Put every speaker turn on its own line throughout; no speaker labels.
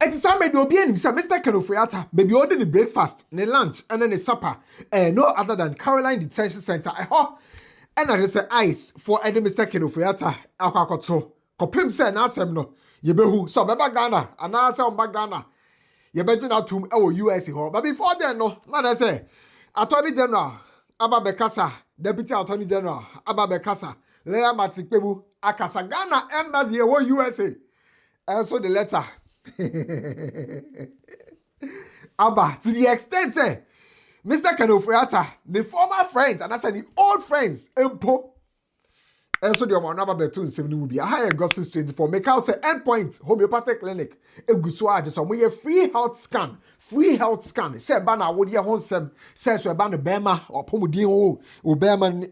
It is some maybe obi say Mr. Ofori-Atta maybe order the breakfast, the lunch, and then the supper, no other than Caroline Detention Center. And I just say ice for any Mr. Ofori-Atta akwakoto. Kopim say na asem no. Yebehu so beba Ghana and na say on Ghana. Yebegin out to US ho. But before then no, na say Attorney General Aba Bekasa, Deputy Attorney General Aba Bekasa, Leah Matikpebu akasa Ghana embassy USA. And so the letter Abba, to the extent say, Mr. Ofori-Atta, the former friends, and I said the old friends, Empo. And so the one number between 7 will be a higher gossip 24. Make out say endpoint homeopathic clinic. Egusua just some way free health scan. Free health scan. Say banner would ya hon sem says we ban the Bema or Pomudin or Beman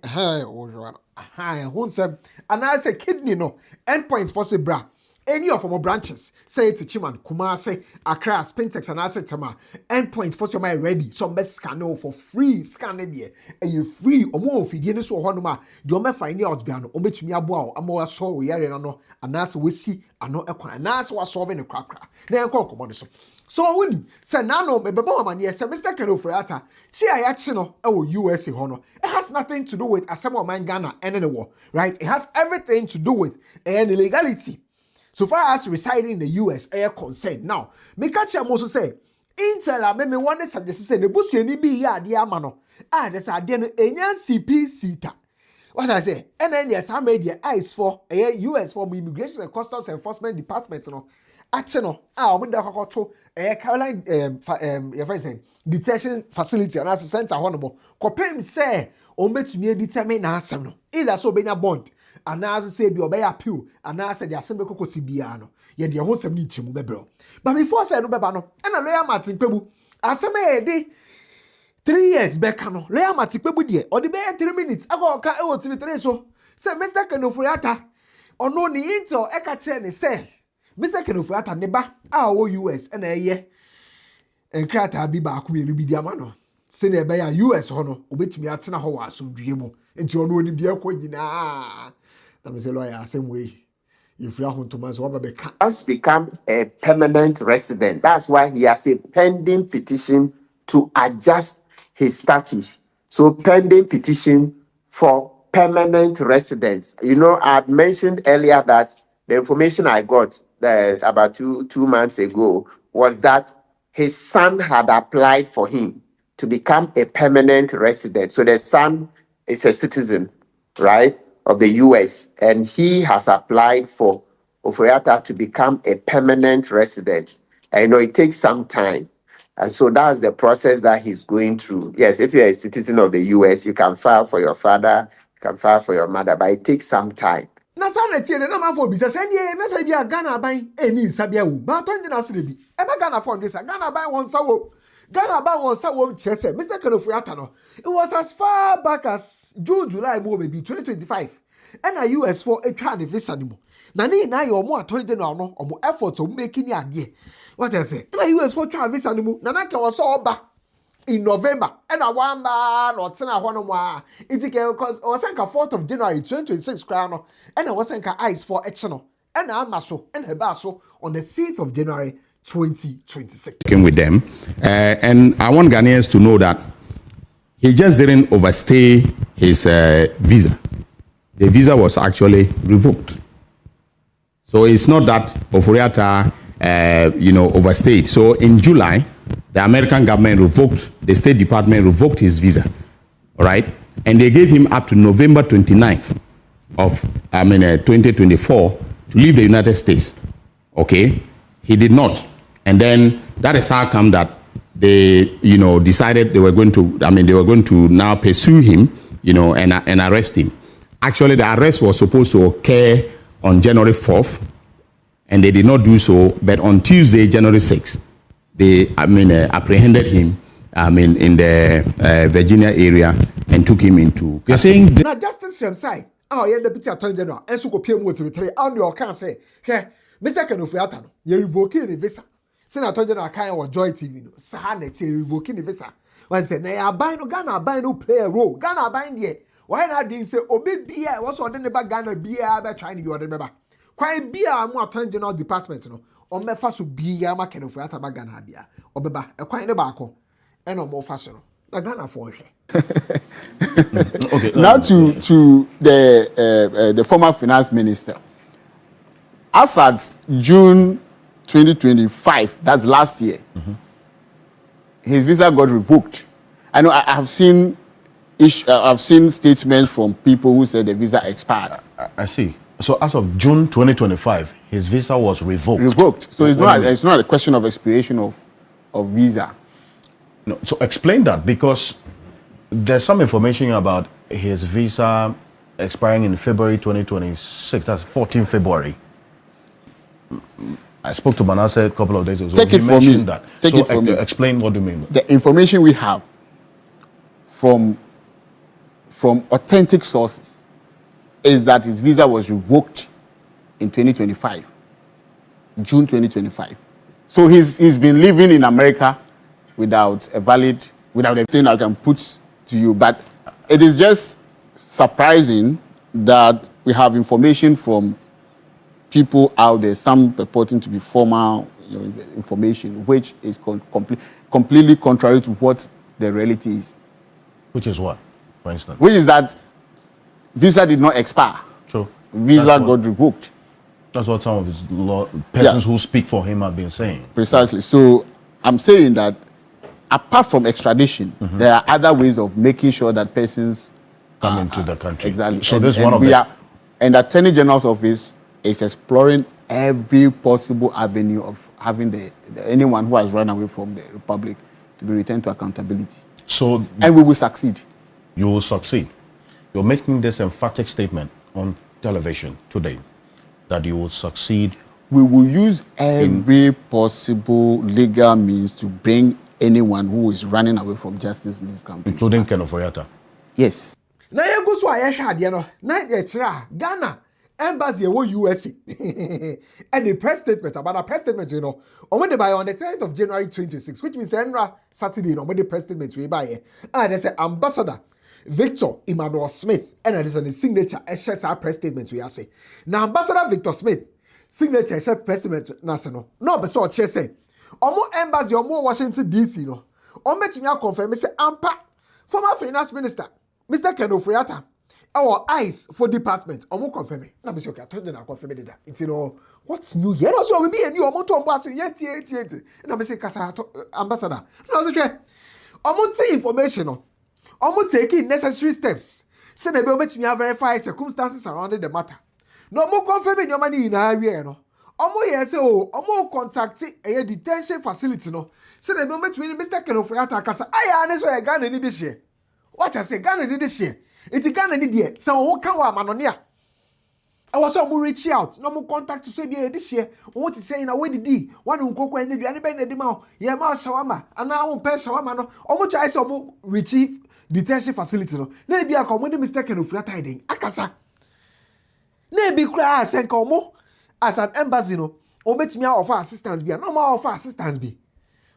or hon sem. And I say kidney no endpoint for say bra. Any of our branches, say it's Chiman, Kumase, Accra, Spintex, and Asset Tama, endpoint for my ready, some best scan for free scan here, and you free or more if you didn't so honoma, you may find out beyond Omit me a bow, a more so we are in and as we see, and not a and as was solving a cracker. Then call commodity. So when say nano me baba man yes Mr. Ofori-Atta see I action our USA honor it has nothing to do with asemo man Ghana and in the war right it has everything to do with an illegality. So far as residing in the US, air concerned. Now, me catch am also say, Intel me one suggest say the busi ni bi ya ade amano. There's a den enya CP sita. What I say? And then there's how made the eyes for US for Immigration and Customs Enforcement Department no. Action no. We da kokoto Caroline your friend saying detention facility and as a center honorable. Kopem say o betumi determine na asem no. Either so benya bond. And now say be obey appeal and now say the assembly kokosi bia no ye de ho sem ni chemu bebro but before say no beba no and a lawyer Martin Pebu aseme de 3 years back no lawyer Martin Pebu de or the be 3 minutes aka ka e o timi so say Mr. Ofori-Atta ono ni intel e ka kire ni say Mr. Ofori-Atta ne ba a wo US and eye enkrata bi ba akome bi di ama no se na be ya US ho no obetumi atena ho wa asomdwie mu enti ono ni bia ko nyina
has become a permanent resident. That's why he has a pending petition to adjust his status. So pending petition for permanent residence. You know, I had mentioned earlier that the information I got about two months ago was that his son had applied for him to become a permanent resident. So the son is a citizen, right, of the US, and he has applied for Ofori-Atta to become a permanent resident. I know it takes some time. And so that's the process that he's going through. Yes, if you're a citizen of the US, you can file for your father, you can file for your mother, but it takes some time.
Na sana tie na ma for business and ye na say bia Ghana ban eni sabia wo ba ton na se bi e ba Ghana for this Ghana ban won sawo Ghana ban won sawo chese Mr. Ofori-Atta no it was as far back as June July mo maybe 2025 and a US for a try the visa nimo na ni na yo mo Attorney General no omo effort to make ni ade what I say na US for try visa nimo na na ke wo so oba in November and a one man or 10 ho no mo it because I was saying 4th of January 2026 crown and I was saying ice for action and I'm so and her so on the 6th of January 2026
working with them and I want Ghanaians to know that he just didn't overstay his visa. The visa was actually revoked. So it's not that Ofori-Atta overstayed. So in July, the American government revoked, the State Department revoked his visa, all right? And they gave him up to November 29th of 2024 to leave the United States, okay? He did not. And then that is how come that they, decided they were going to now pursue him, and arrest him. Actually, the arrest was supposed to occur on January 4th, and they did not do so. But on Tuesday, January 6th, they, apprehended him, in the Virginia area and took him into.
You're saying now Justice Shamsai, yeah, Deputy Attorney General, and so copy motivate. On your can say, hey, Mr. Ofori-Atta, you revoking the visa. Senator Attorney General kind of Joy TV, no, Sahane, revoking the visa. When say, now buy no Ghana, buy no play a role, Ghana buying there. Why not didn't say, Obi Bia, what's on the Ghana Bia, trying to be on the member? Quite Bia, more Attorney General Department, no. ɔmmɛfa so biara ma Ken Ofori-Atta ba Ghana bia ɔbɛba ɛkwan ne baako ɛna ɔmmɔfa so no na Ghana for hwɛ.
Okay. Now to the former finance minister. As at June 2025, that's last year, his visa got revoked. I know I've seen statements from people who said the visa expired.
I see. So as of June 2025, his visa was revoked.
Revoked. So it's not a question of expiration of visa.
No, so explain that, because there's some information about his visa expiring in February 2026. That's 14 February. I spoke to Manasseh a couple of days ago.
Take it for me.
That.
Take
so
it for me.
Explain what you mean.
The information we have from authentic sources is that his visa was revoked in 2025, June 2025. So he's been living in America without everything I can put to you. But it is just surprising that we have information from people out there, some purporting to be formal information, which is completely contrary to what the reality is.
Which is what, for instance?
Which is that visa did not expire.
True.
Visa got revoked.
That's what some of his persons who speak for him have been saying.
Precisely. So I'm saying that apart from extradition, there are other ways of making sure that persons
come into the country.
Exactly.
So this is one of them.
And the Attorney General's office is exploring every possible avenue of having anyone who has run away from the Republic to be returned to accountability. And we will succeed.
You will succeed. You're making this emphatic statement on television today that you will succeed.
We will use every possible legal means to bring anyone who is running away from justice in this country.
Including Ken Ofori-Atta.
Yes.
Na yego so ayehwe ade no na yekira Ghana embassy ewo USA and the press statement about a press statement on the by on the 10th of January 26, which means Saturday the press statement we buy and they say Ambassador Victor Emmanuel Smith and there's a signature SSR press statement we say now Ambassador Victor Smith signature share press statement no be so che say omo embassy omo Washington DC no omo confirm say ampa former finance minister Mr. Ken Ofori-Atta our eyes for department omo confirm me na be say okay I told you na confirm me that it's what's new here also we be a new omo to omo say yet na be say kasa ambassador no say omo take information no omo taking necessary steps say na be omo verify circumstances surrounding the matter no omo confirm me your money na awie no omo ye say omo contact a detention facility no say na be omo Mr. Ken Ofori-Atta kasa aya na so e Ghana ni this year. What I say, Ghana need this year. It's Ghana need here. So who can wa manonia? I was so reach out. No more contact to say this year. What is saying away the D. One who go and any ben the mouth. Yeah, ma shawama. And now on pay shawama no. Omo try so retrieve detention facility no. Na be a common mistake no flat hiding. Akasa. Na be cry sen komo as an embassy no. Obetimi offer assistance be. No more offer assistance be.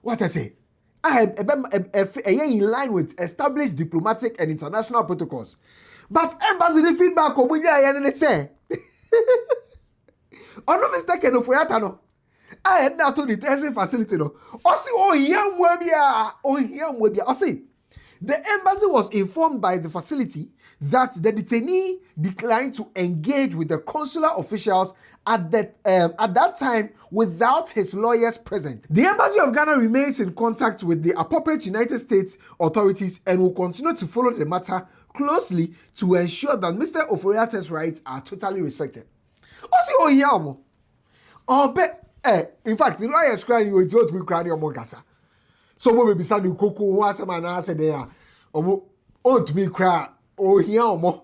What I say? In line with established diplomatic and international protocols. But embassy the feedback and they say, oh no mistake no Ofori-Atta no. I had that to the detention facility no. The embassy was informed by the facility that the detainee declined to engage with the consular officials at that time without his lawyers present. The Embassy of Ghana remains in contact with the appropriate United States authorities and will continue to follow the matter closely to ensure that Mr. Ofori-Atta's rights are totally respected. In fact, the lawyers crying you don't be crying your gasa. So we be sending Coco who has a man answer there. To me cry here more.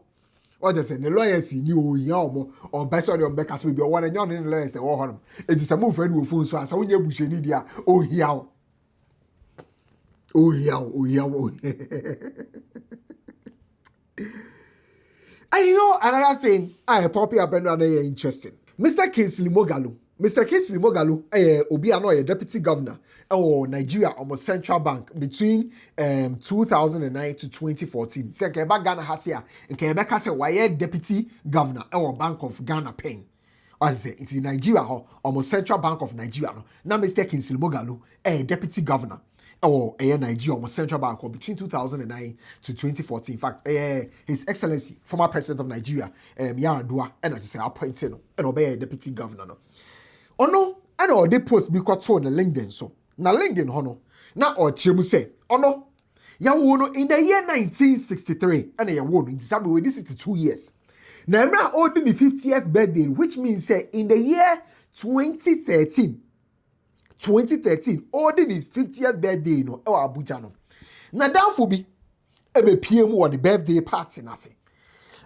What they say, the lawyers knew Yamo or best on your back as we be one and young in the lawyers. It is a move friend with phones, so I saw you bush in India. Oh, here. And you know, another thing, I poppy up and interesting. Mr. Kingsley Moghalu, Obi Ano, deputy governor of Nigeria, almost central bank between 2009 to 2014. Say Keba Ghana has here, and Keba has a deputy governor or Bank of Ghana paying. I say it's in Nigeria almost Central Bank of Nigeria no na Mr. Kingsley Moghalu deputy governor or Nigeria almost Central Bank between 2009 to 2014. In fact His Excellency former president of Nigeria Yar'Adua and I just say appointed no and obey deputy governor no ono and or they post be quite on LinkedIn so na LinkedIn hono na or chemu say ono ya wono in the year 1963 and ya wono in December with this is 2 years. Now, I'm holding the 50th birthday, which means in the year 2013, holding his 50th birthday, no, Abuja no. Now, that for be PM or the birthday party, na say.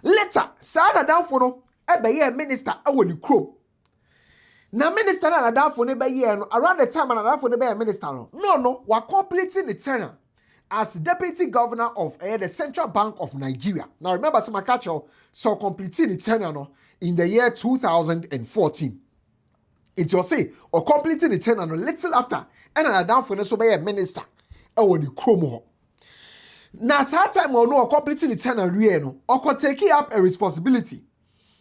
Later, Sada down for no, ye minister, I will the crow. Now, minister na down for no year, around the time and down for no minister, no, we're completing the tenure as deputy governor of the Central Bank of Nigeria. Now remember, Samakacho saw completing the tenure in the year 2014. It was say or completing the tenure little after, and I down for so by a minister. Or the chromo. Now, that time or no completing the tenure, or take up a responsibility.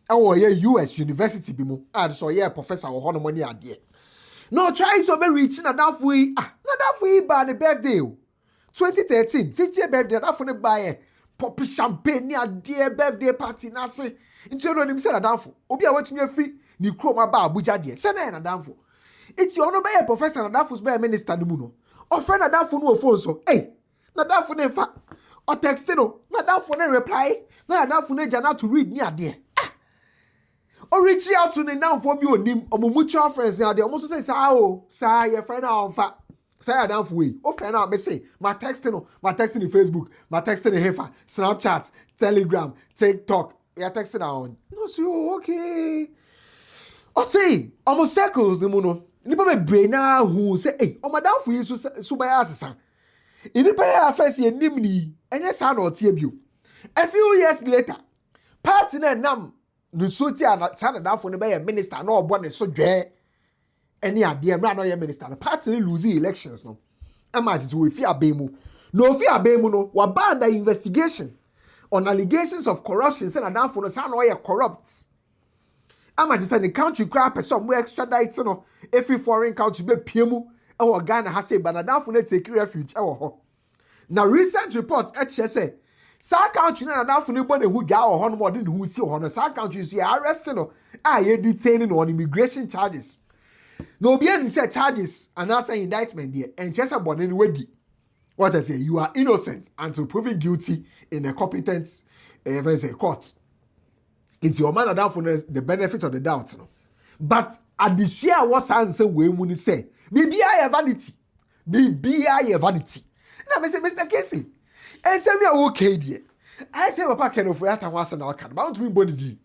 Our US University bimo, and so professor or honor money idea. No try so be reaching a down for by the birthday. 2013, 50th birthday, that for the buy poppy champagne near dear birthday party. Nase, into your name said a downfall. Obi, I want to be a free new chroma bar, Buja dear. Send a downfall. It's your no by a professor and that was by a minister Muno. Or friend a downfall no phone so. Hey, not that for them fat. Or text no, not that for them reply. Not that for them jana to read near dear. Or reach out to the now for you name or mutual friends. They almost say, oh, say your friend on fat. Say I down for way. Oh, friend out, me say my texting in Facebook, my texting in Hefa, Snapchat, Telegram, TikTok. Yeah, texting on. No, say oh, okay. Oh, say almost circles the mono. Nipa me brain now who say, hey, oh my down for you so by us. Nipa ya first ye nimni, and yes, I know TBU. A few years later, partner nam no sotia na sana down for the minister no born so dre. Any idea, I'm not your minister. The party losing elections, no. I'm at we fear Bemu. No fear Bemu, no. We're banned the investigation on allegations of corruption. Send a down for the son or corrupt. I'm at the country crap somewhere extradite, no. Every foreign country be PMU. Our Ghana has said, but a down for the take refuge. Now, recent reports, HSA. Some country na down for nobody who got or more than who see on some countries, you are arrested, no. You detaining on immigration charges. No be any say charges and answer indictment there and just about anyway. What I say, you are innocent until proven guilty in a competent court. It's your man down for the benefit of the doubt. No? But at the share what answer we mun say, BBI vanity. BBI vanity. Now I say, Mr. Casey, I say me okay dear. I say Papa can Ofori-Atta was an outcome. Bound to me body D.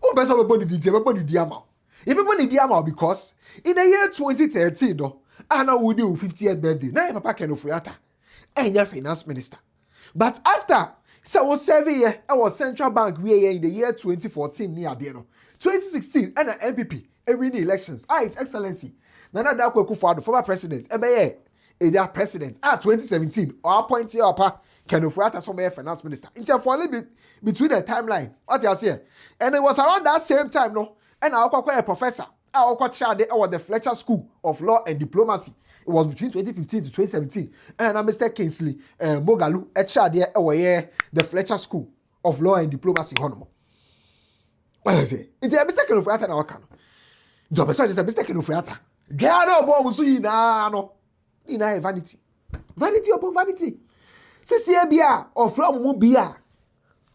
Oh, best of a body D, everybody diamond. Everybody diamond because in the year 2013, no, and I would do 50th birthday. Now Papa can Ofori-Atta and your finance minister. But after so I was 7 years, I was Central Bank in the year 2014 near Bieno. 2016 and an MPP every elections. His Excellency Nana Dankwa Akufo-Addo, former president, Edia president. 2017 or appointed Papa Ken Ofori-Atta as former finance minister. Interfering between the timeline, what you say, and it was around that same time, no. And I was a professor. I was at the Fletcher School of Law and Diplomacy. It was between 2015 to 2017. And I'm Mr. Kingsley Moghalu, the Fletcher School of Law and Diplomacy. What I say? It's a mistake of Ofori-Atta na wakano. The person is a mistake of Ofori-Atta. Gano bo musu no. Ina vanity. Vanity upon vanity. Sisi ebia or from mu bia.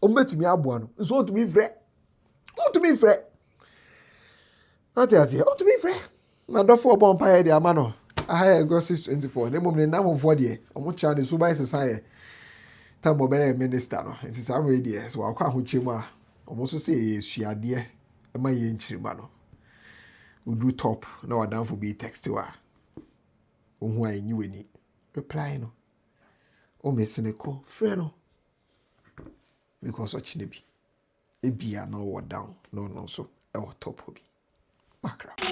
O metumi aboa no. So to me frɛ. O to me frɛ. What I say? O to me frɛ. Na do for bon paye de amano. I go 624. Ne mum ne na mo for de. O mo cha ne so by sesai. Time mo be minister no. It is am ready. So akwa ho chemu a. O mo so say suade e ma ye nchirima no. Udu top na wadan for be text wa. Ohu anyi weni. Reply no. O mesene ko frɛ no. Because of Chinebi. Ebia no wa down. No so. E wa top obi. Magraheb.